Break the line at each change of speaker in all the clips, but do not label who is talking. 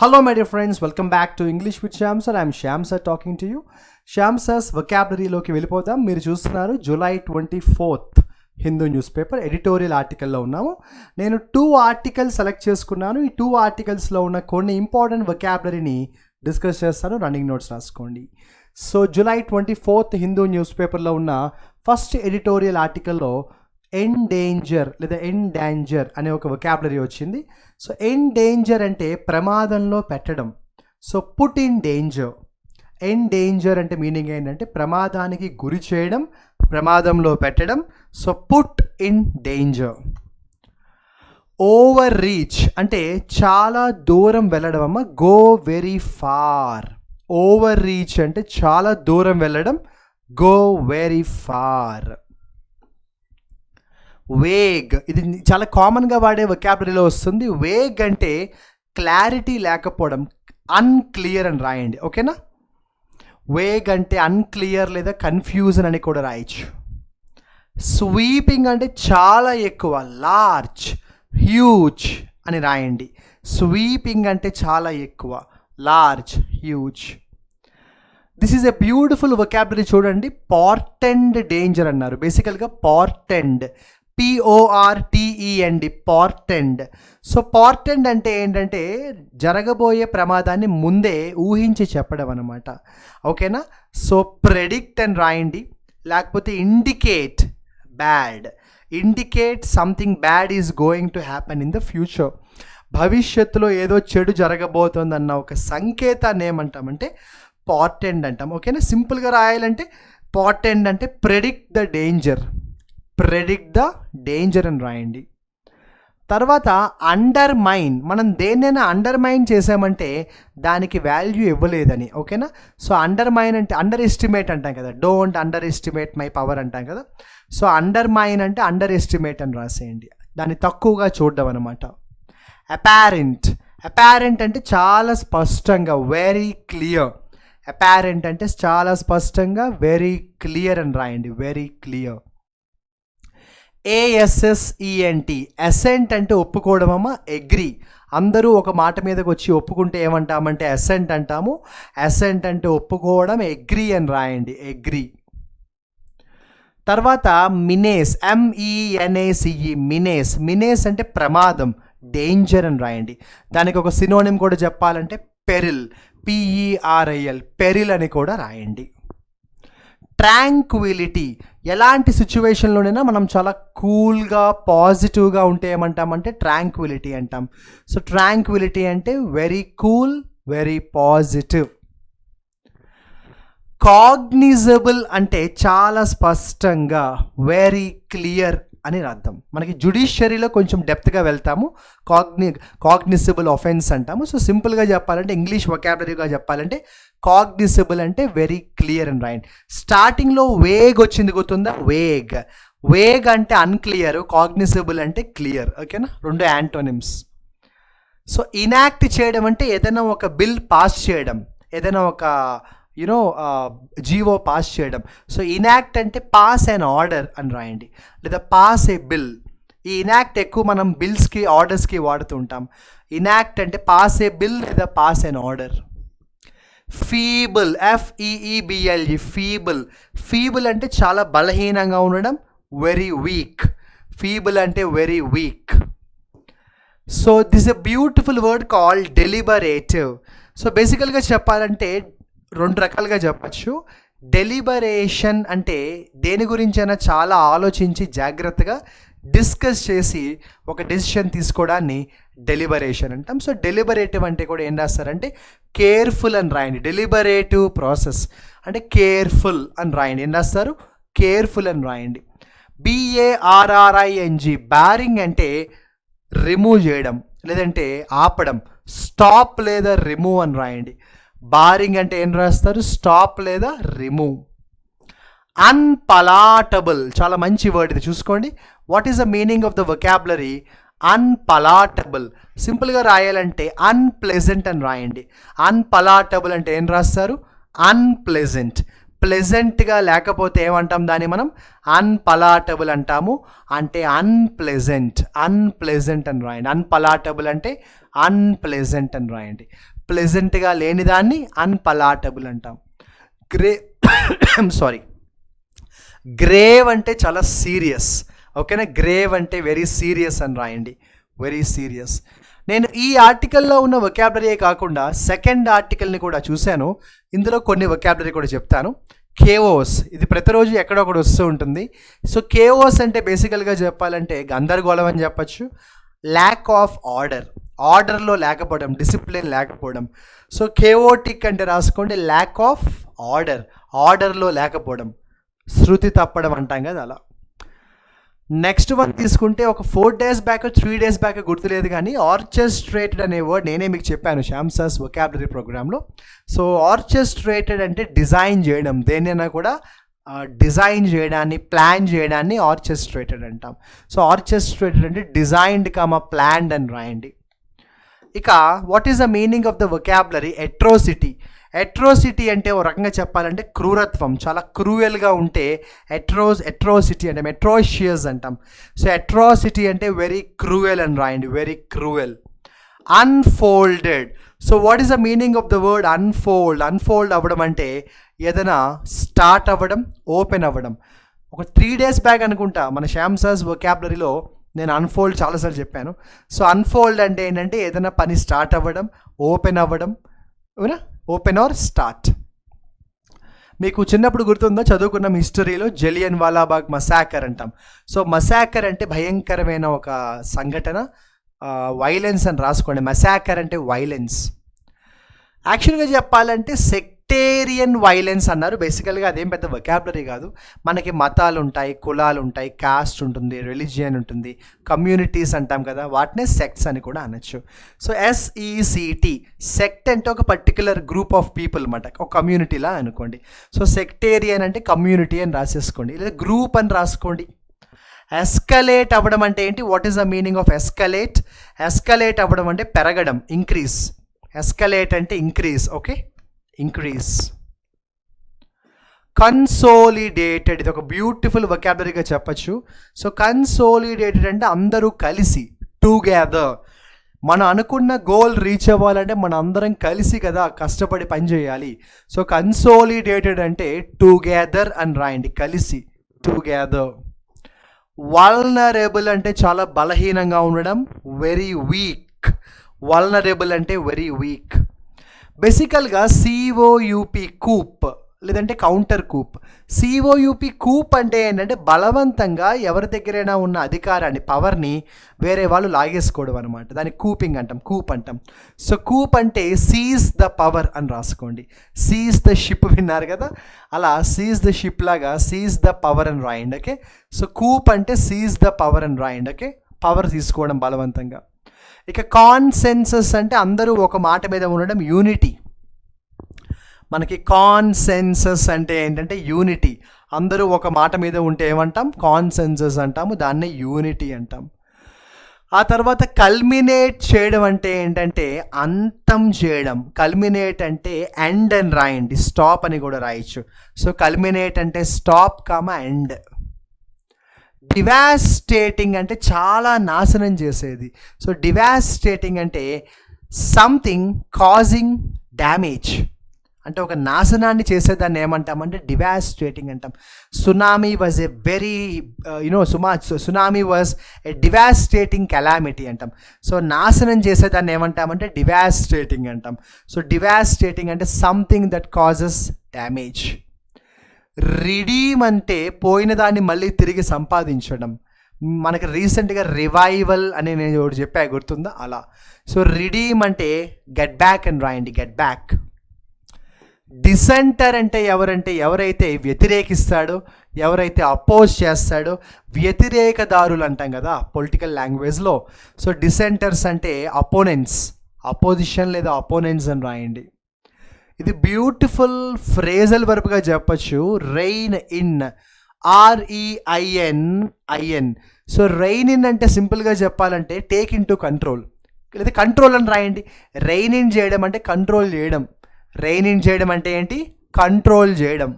Hello my dear friends, welcome back to English with Shyam sir. I am Shyam sir talking to you. Shyam sir's vocabulary లోకి వెళ్ళిపోదాం. మీరు చూస్తున్నారు July 24th Hindu news paper editorial ఆర్టికల్లో ఉన్నాము. నేను 2 articles select చేసుకున్నాను. ఈ 2 ఆర్టికల్స్లో ఉన్న కొన్ని ఇంపార్టెంట్ vocabularyని డిస్కస్ చేస్తాను. రన్నింగ్ నోట్స్ రాసుకోండి. So July 24th Hindu news పేపర్లో ఉన్న ఫస్ట్ ఎడిటోరియల్ ఆర్టికల్లో ఎండేంజర్ లేదా ఎండాంజర్ అనే ఒక vocabulary వచ్చింది. సో ఎండేంజర్ అంటే ప్రమాదంలో పెట్టడం. So put in danger. Endanger అంటే మీనింగ్ ఏంటంటే ప్రమాదానికి గురి చేయడం, ప్రమాదంలో పెట్టడం. So put in danger. Overreach అంటే చాలా దూరం వెళ్ళడం అమ్మ. Go very far. Overreach అంటే చాలా దూరం వెళ్ళడం. Go very far. వేగ్, ఇది చాలా కామన్గా వాడే వొకాబులరీలో వస్తుంది. వేగ్ అంటే క్లారిటీ లేకపోవడం, అన్క్లియర్ అని రాయండి, ఓకేనా. వేగ్ అంటే అన్క్లియర్ లేదా కన్ఫ్యూజన్ అని కూడా రాయొచ్చు. స్వీపింగ్ అంటే చాలా ఎక్కువ, లార్జ్, హ్యూజ్ అని రాయండి. స్వీపింగ్ అంటే చాలా ఎక్కువ, large, huge. This is a beautiful vocabulary. చూడండి, పార్టెండ్ డేంజర్ అన్నారు. బేసికల్గా పార్టెండ్, PORTEND, పార్టెండ్. సో పార్టెండ్ అంటే ఏంటంటే జరగబోయే ప్రమాదాన్ని ముందే ఊహించి చెప్పడం అనమాట, ఓకేనా. సో ప్రెడిక్ట్ అని రాయండి, లేకపోతే indicate bad. Indicate something bad is going to happen in the future. భవిష్యత్తులో ఏదో చెడు జరగబోతోందన్న ఒక సంకేతాన్ని ఏమంటామంటే పార్టెండ్ అంటాం, ఓకేనా. సింపుల్గా రాయాలంటే పార్టెండ్ అంటే predict the danger. Predict the danger అని రాయండి. తర్వాత అండర్మైన్. మనం దేన్నైనా అండర్మైన్ చేసామంటే దానికి వాల్యూ ఇవ్వలేదని, ఓకేనా. సో అండర్మైన్ అంటే అండర్ ఎస్టిమేట్ అంటాం కదా, don't under estimate my power అంటాం కదా. సో అండర్మైన్ అంటే అండర్ ఎస్టిమేట్ అని రాసేయండి, దాన్ని తక్కువగా చూడడం అనమాట. అపారెంట్. అపారెంట్ అంటే చాలా స్పష్టంగా, వెరీ క్లియర్. అపారెంట్ అంటే చాలా స్పష్టంగా, వెరీ క్లియర్ అని రాయండి, వెరీ క్లియర్. ASSENT. అసెంట్ అంటే ఒప్పుకోవడం అమ్మ. అగ్రీ. అందరూ ఒక మాట మీదకి వచ్చి ఒప్పుకుంటే ఏమంటామంటే అసెంట్ అంటాము. అసెంట్ అంటే ఒప్పుకోవడం, అగ్రీ అని రాయండి, అగ్రీ. తర్వాత మినేస్, MENACE, మినేస్. మినేస్ అంటే ప్రమాదం, డేంజర్ అని రాయండి. దానికి ఒక సినోనిమ్ కూడా చెప్పాలంటే పెరిల్, PERIL, పెరిల్ అని కూడా రాయండి. ట్రాంక్విలిటీ. ఎలాంటి సిచ్యువేషన్లోనైనా మనం చాలా కూల్గా, పాజిటివ్గా ఉంటే ఏమంటామంటే ట్రాంక్విలిటీ అంటాం. సో ట్రాంక్విలిటీ అంటే very cool, very positive. Cognisable అంటే చాలా స్పష్టంగా, వెరీ క్లియర్ అని అర్థం. మనకి జ్యుడిషియరీలో కొంచెం డెప్త్గా వెళ్తాము. కాగ్నిసిబుల్ ఆఫెన్స్ అంటాము. సో సింపుల్గా చెప్పాలంటే, ఇంగ్లీష్ వొకాబులరీగా చెప్పాలంటే కాగ్నిసిబుల్ అంటే వెరీ క్లియర్ అని రాయండి. స్టార్టింగ్లో వేగ్ వచ్చింది, గుర్తుందా. వేగ్. వేగ్ అంటే అన్క్లియర్, కాగ్నిసిబుల్ అంటే క్లియర్, ఓకేనా. 2 యాంటోనిమ్స్. సో ఇనాక్ట్ చేయడం అంటే ఏదైనా ఒక బిల్ పాస్ చేయడం, ఏదైనా ఒక జీవో పాస్ చేయడం. సో ఇనాక్ట్ అంటే పాస్ అన్ ఆర్డర్ అని రాయండి, లేదా పాస్ ఏ బిల్. ఈ ఇనాక్ట్ ఎక్కువ మనం బిల్స్కి, ఆర్డర్స్కి వాడుతూ ఉంటాం. ఇనాక్ట్ అంటే పాస్ ఏ బిల్ లేదా pass an order. Feeble, FEEBLE, feeble. Feeble అంటే చాలా బలహీనంగా ఉండడం, వెరీ వీక్. ఫీబుల్ అంటే very weak. So this a beautiful word called deliberative. So బేసికల్గా చెప్పాలంటే 2 రకాలుగా చెప్పచ్చు. డెలిబరేషన్ అంటే దేని గురించైనా చాలా ఆలోచించి జాగ్రత్తగా డిస్కస్ చేసి ఒక డెసిషన్ తీసుకోవడాన్ని డెలిబరేషన్ అంటాం. సో డెలిబరేటివ్ అంటే కూడా ఏం రాస్తారంటే కేర్ఫుల్ అని రాయండి. డెలిబరేటివ్ ప్రాసెస్ అంటే కేర్ఫుల్ అని రాయండి. ఏం రాస్తారు, కేర్ఫుల్ అని రాయండి. BARRING. బ్యారింగ్ అంటే రిమూవ్ చేయడం లేదంటే ఆపడం. స్టాప్ లేదా రిమూవ్ అని రాయండి. బారింగ్ అంటే ఏం రాస్తారు, స్టాప్ లేదా రిమూవ్. అన్పలాటబుల్, చాలా మంచి వర్డ్ ఇది, చూసుకోండి. What is the meaning of the vocabulary unpalatable? సింపుల్గా రాయాలంటే అన్ప్లెజెంట్ అని రాయండి. అన్పలాటబుల్ అంటే ఏం రాస్తారు, అన్ప్లెజెంట్. ప్లెజెంట్గా లేకపోతే ఏమంటాం దాన్ని మనం, అన్పలాటబుల్ అంటాము. అంటే అన్ప్లెజెంట్ అని రాయండి. అన్పలాటబుల్ అంటే అన్ప్లెజెంట్ అని రాయండి. ప్లెజెంట్గా లేనిదాన్ని అన్పలాటబుల్ అంటాం. సారీ, గ్రేవ్ అంటే చాలా సీరియస్. ఓకేనా, గ్రేవ్ అంటే వెరీ సీరియస్ అని రాయండి, వెరీ సీరియస్. నేను ఈ ఆర్టికల్లో ఉన్న వొకాబులరీ కాకుండా సెకండ్ ఆర్టికల్ని కూడా చూశాను. ఇందులో కొన్ని వొకాబులరీ కూడా చెప్తాను. కేఓస్, ఇది ప్రతిరోజు ఎక్కడొకటి వస్తూ ఉంటుంది. సో కేఓస్ అంటే బేసికల్గా చెప్పాలంటే గందరగోళం అని చెప్పచ్చు. ల్యాక్ ఆఫ్ ఆర్డర్, ఆర్డర్లో లేకపోవడం, డిసిప్లిన్ లేకపోవడం. సో కేఓటిక్ అంటే రాసుకోండి ల్యాక్ ఆఫ్ ఆర్డర్, ఆర్డర్లో లేకపోవడం, శృతి తప్పడం అంటాం కదా అలా. నెక్స్ట్ వన్ తీసుకుంటే ఒక 4 days బ్యాక్ 3 days బ్యాక్ గుర్తులేదు కానీ ఆర్కెస్ట్రేటెడ్ అనే వర్డ్ నేనే మీకు చెప్పాను శ్యామ్ సార్స్ వొకాబులరీ ప్రోగ్రాంలో. సో ఆర్కెస్ట్రేటెడ్ అంటే డిజైన్ చేయడం, దేన్నైనా కూడా డిజైన్ చేయడాన్ని, ప్లాన్ చేయడాన్ని ఆర్కెస్ట్రేటెడ్ అంటాం. సో ఆర్కెస్ట్రేటెడ్ అంటే డిజైన్డ్ కమ ప్లాన్డ్ అని రాయండి. ఇక what is the meaning of the vocabulary? Atrocity. Atrocity అంటే ఓ రకంగా చెప్పాలంటే క్రూరత్వం, చాలా క్రూయల్గా ఉంటే అట్రోసిటీ అంటే అట్రోషియస్ అంటాం. సో అట్రాసిటీ అంటే వెరీ క్రూయల్ అని రాయండి, very cruel. Unfolded. So what is the meaning of the word unfold? Unfold అవ్వడం అంటే ఏదైనా స్టార్ట్ అవ్వడం, ఓపెన్ అవ్వడం. ఒక 3 days బ్యాక్ అనుకుంటా మన శ్యామ్ సార్స్ వొకాబులరీలో నేను అన్ఫోల్డ్ చాలాసార్లు చెప్పాను. సో అన్ఫోల్డ్ అంటే ఏంటంటే ఏదైనా పని స్టార్ట్ అవ్వడం, ఓపెన్ అవ్వడం, అవునా, ఓపెన్ ఆర్ స్టార్ట్. మీకు చిన్నప్పుడు గుర్తుందో చదువుకున్న హిస్టరీలో జలియన్ వాలాబాగ్ మసాకర్ అంటాం. సో మసాకర్ అంటే భయంకరమైన ఒక సంఘటన, వైలెన్స్ అని రాసుకోండి. మసాకర్ అంటే వైలెన్స్. యాక్చువల్గా చెప్పాలంటే సెక్టేరియన్ వైలెన్స్ అన్నారు. బేసికల్గా అదేం పెద్ద వొకాబులరీ కాదు. మనకి మతాలు ఉంటాయి, కులాలు ఉంటాయి, కాస్ట్ ఉంటుంది, రిలీజియన్ ఉంటుంది, కమ్యూనిటీస్ అంటాం కదా, వాటినే సెక్ట్స్ అని కూడా అనొచ్చు. సో SECT, సెక్ట్ అంటే ఒక పర్టికులర్ గ్రూప్ ఆఫ్ పీపుల్ అన్నమాట, ఒక కమ్యూనిటీలా అనుకోండి. సో సెక్టేరియన్ అంటే కమ్యూనిటీ అని రాసేసుకోండి, లేదా గ్రూప్ అని రాసుకోండి. ఎస్కలేట్ అవ్వడం అంటే ఏంటి? What is the meaning of escalate? Escalate అవ్వడం అంటే పెరగడం, ఇంక్రీజ్. ఎస్కలేట్ అంటే ఇంక్రీజ్, ఓకే, ఇంక్రీజ్. కన్సోలిడేటెడ్, ఇది ఒక బ్యూటిఫుల్ వొకాబులరీగా చెప్పచ్చు. సో కన్సోలిడేటెడ్ అంటే అందరూ కలిసి, టుగెదర్. మనం అనుకున్న గోల్ రీచ్ అవ్వాలంటే మన అందరం కలిసి కదా కష్టపడి పని చేయాలి. సో కన్సోలిడేటెడ్ అంటే టుగెదర్ అని రాయండి, కలిసి, టుగెదర్. వల్నరబుల్ అంటే చాలా బలహీనంగా ఉండడం, వెరీ వీక్. వల్నరబుల్ అంటే వెరీ వీక్. బేసికల్గా COUP, కూప్, లేదంటే కౌంటర్ కూప్. COUP కూప్ అంటే ఏంటంటే బలవంతంగా ఎవరి దగ్గరైనా ఉన్న అధికారాన్ని, పవర్ని వేరే వాళ్ళు లాగేసుకోవడం అనమాట. దాన్ని కూపింగ్ అంటాం, కూప్ అంటాం. సో కూప్ అంటే సీజ్ ద పవర్ అని రాసుకోండి. సీజ్ ద షిప్ విన్నారు కదా, అలా సీజ్ ద షిప్ లాగా సీజ్ ద పవర్ అని రాయండి, ఓకే. సో కూప్ అంటే సీజ్ ద పవర్ అని రాయండి, ఓకే, పవర్ తీసుకోవడం బలవంతంగా. ఇక కాన్సెన్సస్ అంటే అందరూ ఒక మాట మీద ఉండడం, యూనిటీ. మనకి కాన్సెన్సస్ అంటే ఏంటంటే యూనిటీ, అందరూ ఒక మాట మీద ఉంటే ఏమంటాం? కాన్సెన్సస్ అంటాము, దాన్నే యూనిటీ అంటాం. ఆ తర్వాత కల్మినేట్ చేయడం అంటే ఏంటంటే అంతం చేయడం. కల్మినేట్ అంటే ఎండ్ అని రాయండి, స్టాప్ అని కూడా రాయొచ్చు. సో కల్మినేట్ అంటే స్టాప్ కామా ఎండ్. డివాస్టేటింగ్ అంటే చాలా నాశనం చేసేది. సో డివాస్టేటింగ్ అంటే సంథింగ్ కాజింగ్ డ్యామేజ్, అంటే ఒక నాశనాన్ని చేసేదాన్ని ఏమంటామంటే డివాస్టేటింగ్ అంటాం. Tsunami was a very tsunami was a devastating calamity అంటాం. సో నాశనం చేసేదాన్ని ఏమంటామంటే డివాస్టేటింగ్ అంటాం. సో డివాస్టేటింగ్ అంటే something that causes damage. Redeem అంటే పోయిన దాన్ని మళ్ళీ తిరిగి సంపాదించడం. మనకి రీసెంట్గా రివైవల్ అని నేను ఒకటి చెప్పా, గుర్తుందా? అలా. సో రిడీమ్ అంటే గెట్ బ్యాక్ అని రాయండి, గెట్ బ్యాక్. డిసెంటర్ అంటే ఎవరైతే వ్యతిరేకిస్తాడో, ఎవరైతే అపోజ్ చేస్తాడో, వ్యతిరేకదారులు అంటాం కదా పొలిటికల్ లాంగ్వేజ్లో. సో డిసెంటర్స్ అంటే అపోనెంట్స్, అపోజిషన్ లేదా అపోనెంట్స్ అని రాయండి. ఇది బ్యూటిఫుల్ ఫ్రేజల్ వర్బ్గా చెప్పచ్చు, rain in, REIN. So rain in అంటే సింపుల్గా చెప్పాలంటే టేక్ ఇన్ టు కంట్రోల్, లేదా కంట్రోల్ అని రాయండి. రెయిన్ ఇన్ చేయడం అంటే కంట్రోల్ చేయడం. రెయిన్ ఇన్ చేయడం అంటే ఏంటి? కంట్రోల్ చేయడం.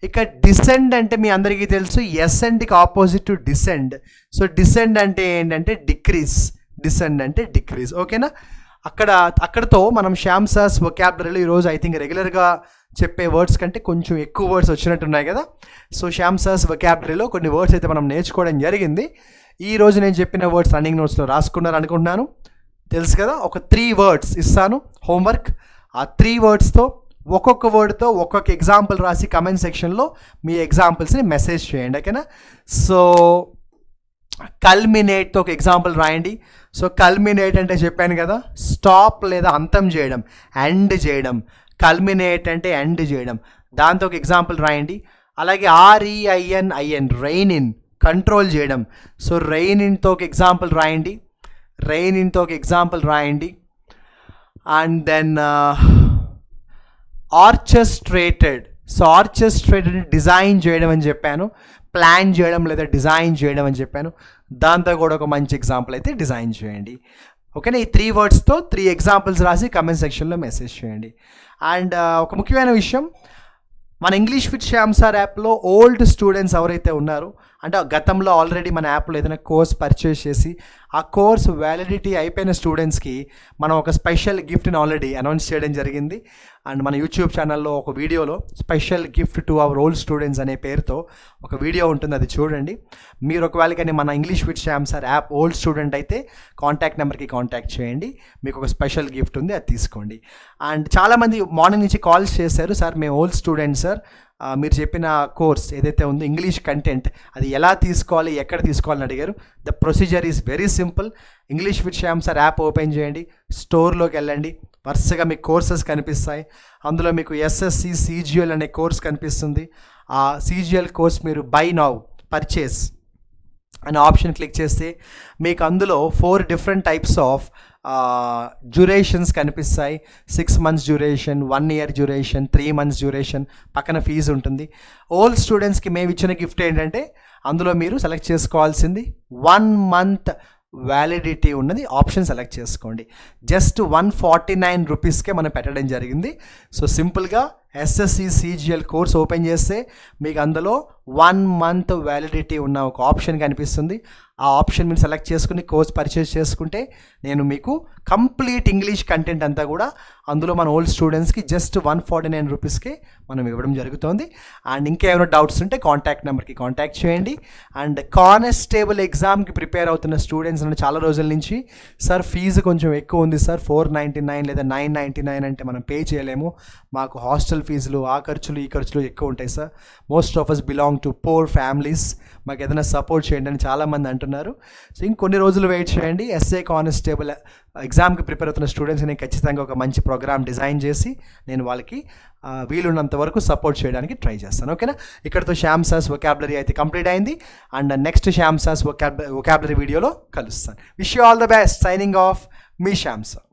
ఇక డిసెండ్ అంటే మీ అందరికీ తెలుసు, ఎసెండ్కి opposite to descend. So descend అంటే ఏంటంటే డిక్రీజ్, డిసెండ్ అంటే డిక్రీజ్, ఓకేనా. అక్కడతో మనం శ్యామ్ సార్స్ వొకాబులరీలో ఈరోజు ఐ థింక్ రెగ్యులర్గా చెప్పే వర్డ్స్ కంటే కొంచెం ఎక్కువ వర్డ్స్ వచ్చినట్టున్నాయి కదా. సో శ్యామ్ సార్స్ వొకాబులరీలో కొన్ని వర్డ్స్ అయితే మనం నేర్చుకోవడం జరిగింది. ఈరోజు నేను చెప్పిన వర్డ్స్ రన్నింగ్ నోట్స్లో రాసుకున్నారు అనుకుంటున్నాను. తెలుసు కదా, ఒక 3 వర్డ్స్ ఇస్తాను హోంవర్క్. ఆ 3 వర్డ్స్తో ఒక్కొక్క వర్డ్తో ఒక్కొక్క ఎగ్జాంపుల్ రాసి కమెంట్ సెక్షన్లో మీ ఎగ్జాంపుల్స్ని మెసేజ్ చేయండి, ఓకేనా. సో కల్మినేట్తో ఒక ఎగ్జాంపుల్ రాయండి. సో కల్మినేట్ అంటే చెప్పాను కదా, స్టాప్ లేదా అంతం చేయడం, ఎండ్ చేయడం. కల్మినేట్ అంటే ఎండ్ చేయడం, దాంతో ఒక ఎగ్జాంపుల్ రాయండి. అలాగే REIN రెయిన్ ఇన్, కంట్రోల్ చేయడం. సో రెయిన్ ఇన్తో ఒక ఎగ్జాంపుల్ రాయండి. రెయిన్ ఇన్తో ఒక ఎగ్జాంపుల్ రాయండి. And then orchestrated. So orchestrated design చేయడం అని చెప్పాను, ప్లాన్ చేయడం లేదా డిజైన్ చేయడం అని చెప్పాను. దాంతో కూడా ఒక మంచి ఎగ్జాంపుల్ అయితే డిజైన్ చేయండి, ఓకేనా. ఈ 3 వర్డ్స్తో 3 ఎగ్జాంపుల్స్ రాసి కమెంట్ సెక్షన్లో మెసేజ్ చేయండి. అండ్ ఒక ముఖ్యమైన విషయం, మన ఇంగ్లీష్ విత్ శ్యామ్ సార్ యాప్లో ఓల్డ్ స్టూడెంట్స్ ఎవరైతే ఉన్నారో, అంటే గతంలో ఆల్రెడీ మన యాప్లో ఏదైనా కోర్స్ పర్చేస్ చేసి ఆ కోర్స్ వ్యాలిడిటీ అయిపోయిన స్టూడెంట్స్కి మనం ఒక స్పెషల్ గిఫ్ట్ని ఆల్రెడీ అనౌన్స్ చేయడం జరిగింది. అండ్ మన యూట్యూబ్ ఛానల్లో ఒక వీడియోలో special gift to our old students అనే పేరుతో ఒక వీడియో ఉంటుంది, అది చూడండి. మీరు ఒకవేళ కానీ మన English with Shyam sir app old student అయితే కాంటాక్ట్ నెంబర్కి కాంటాక్ట్ చేయండి, మీకు ఒక స్పెషల్ గిఫ్ట్ ఉంది, అది తీసుకోండి. అండ్ చాలామంది మార్నింగ్ నుంచి కాల్స్ చేశారు, సార్ మేము ఓల్డ్ స్టూడెంట్ సార్, మీరు చెప్పిన కోర్స్ ఏదైతే ఉందో ఇంగ్లీష్ కంటెంట్ అది ఎలా తీసుకోవాలి, ఎక్కడ తీసుకోవాలని అడిగారు. The procedure is very simple. English with Shyam sir app open చేయండి, స్టోర్లోకి వెళ్ళండి, వరుసగా మీకు కోర్సెస్ కనిపిస్తాయి. అందులో మీకు SSC CGL అనే కోర్స్ కనిపిస్తుంది. ఆ CGL కోర్స్ మీరు బై నౌ పర్చేస్ అనే ఆప్షన్ క్లిక్ చేస్తే మీకు అందులో 4 డిఫరెంట్ టైప్స్ ఆఫ్ డ్యూరేషన్స్ కనిపిస్తాయి. 6 months duration, 1 year duration, 3 months duration, పక్కన ఫీజు ఉంటుంది. ఓల్డ్ స్టూడెంట్స్కి మేము ఇచ్చిన గిఫ్ట్ ఏంటంటే అందులో మీరు సెలెక్ట్ చేసుకోవాల్సింది 1 month వ్యాలిడిటీ ఉన్నది ఆప్షన్ సెలెక్ట్ చేసుకోండి. జస్ట్ 149 రూపీస్కే మనం పెట్టడం జరిగింది. సో సింపుల్గా SSC CGL కోర్స్ ఓపెన్ చేస్తే మీకు అందులో 1 month వ్యాలిడిటీ ఉన్న ఒక ఆప్షన్ కనిపిస్తుంది. ఆ ఆప్షన్ మీరు సెలెక్ట్ చేసుకుని కోర్స్ పర్చేస్ చేసుకుంటే నేను మీకు కంప్లీట్ ఇంగ్లీష్ కంటెంట్ అంతా కూడా అందులో మన ఓల్డ్ స్టూడెంట్స్కి జస్ట్ 149 రూపీస్కే మనం ఇవ్వడం జరుగుతుంది. అండ్ ఇంకేమైనా డౌట్స్ ఉంటే కాంటాక్ట్ నెంబర్కి కాంటాక్ట్ చేయండి. అండ్ కానిస్టేబుల్ ఎగ్జామ్కి ప్రిపేర్ అవుతున్న స్టూడెంట్స్ అని చాలా రోజుల నుంచి, సార్ ఫీజు కొంచెం ఎక్కువ ఉంది సార్, 499 లేదా 999 అంటే మనం పే చేయలేము, మాకు హాస్టల్ ఫీజులు ఆ ఖర్చులు ఈ ఖర్చులు ఎక్కువ ఉంటాయి sir, most of us belong to poor families, మాకు ఏదైనా సపోర్ట్ చేయండి అని చాలామంది అంటున్నారు. సో ఇంకొన్ని రోజులు వెయిట్ చేయండి. SA కానిస్టేబుల్ ఎగ్జామ్కి ప్రిపేర్ అవుతున్న స్టూడెంట్స్ నేను ఖచ్చితంగా ఒక మంచి ప్రోగ్రామ్ డిజైన్ చేసి నేను వాళ్ళకి వీలున్నంత వరకు సపోర్ట్ చేయడానికి ట్రై చేస్తాను, ఓకేనా. ఇక్కడతో శ్యామ్ సార్స్ వొకాబులరీ అయితే కంప్లీట్ అయింది. And next Shyam sir's vocabulary వీడియోలో కలుస్తాను. Wish you all the best. Signing off, మీ శ్యామ్ సార్.